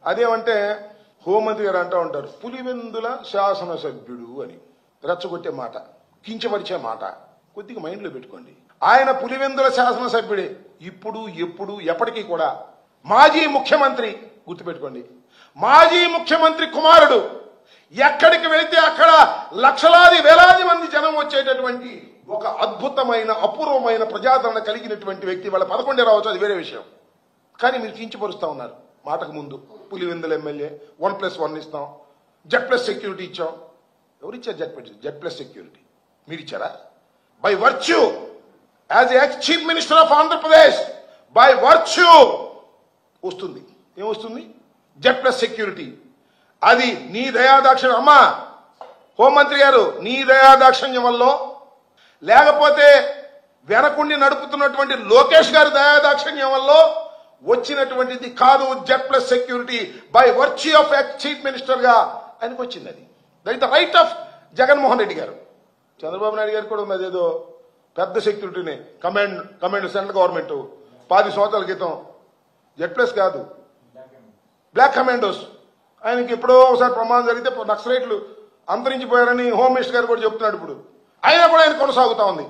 అదేమంటే హోంమంత్రి గారు అంటూ ఉంటారు పులివెందుల శాసనసభ్యుడు అని. రెచ్చగొట్టే మాట, కించపరిచే మాట కొద్దిగా మైండ్లో పెట్టుకోండి. ఆయన పులివెందుల శాసనసభ్యుడే, ఇప్పుడు ఎప్పుడు ఎప్పటికీ కూడా మాజీ ముఖ్యమంత్రి. గుర్తుపెట్టుకోండి, మాజీ ముఖ్యమంత్రి కుమారుడు. ఎక్కడికి వెళితే అక్కడ లక్షలాది వేలాది మంది జనం వచ్చేటటువంటి ఒక అద్భుతమైన అపూర్వమైన ప్రజాదరణ కలిగినటువంటి వ్యక్తి. వాళ్ళ 11 రావచ్చు, అది వేరే విషయం. కానీ మీరు కించపరుస్తా ఉన్నారు. మాటకు ముందు పులివెందుల ఎమ్మెల్యే 1+1 ఇస్తాం, Z+ సెక్యూరిటీ ఇచ్చాం. ఎవరిచ్చారు Z+ సెక్యూరిటీ? మీరు ఇచ్చారా? By virtue as ex chief minister of Andhra Pradesh, by virtue వస్తుంది. ఏమొస్తుంది? Z+ security. అది నీ దయాదాక్షిణ్యం. అమ్మా హోంమంత్రి గారు, నీ దయాదాక్షిణ్యం వల్ల, లేకపోతే వెనకుండి నడుపుతున్నటువంటి లోకేష్ గారి దయాదాక్షిణ్యం వల్ల వచ్చినటువంటిది కాదు. Z+ security by virtue of ex chief minister గా ఆయనకు వచ్చింది. అది that is the right of Jaganmohan Reddy గారు. చంద్రబాబు నాయుడు గారు కూడా ఉన్నది ఏదో పెద్ద సెక్యూరిటీని, కమాండ్ సెంట్రల్ గవర్నమెంట్ 10 సంవత్సరాల క్రితం. Z+ కాదు, బ్లాక్ కమాండోస్. ఆయనకి ఎప్పుడో ఒకసారి ప్రమాదం జరిగితే నక్సలైట్లు అంతరించిపోయారని హోమ్ మినిస్టర్ గారు కూడా చెప్తున్నాడు. ఇప్పుడు అయినా కూడా ఆయన కొనసాగుతా ఉంది.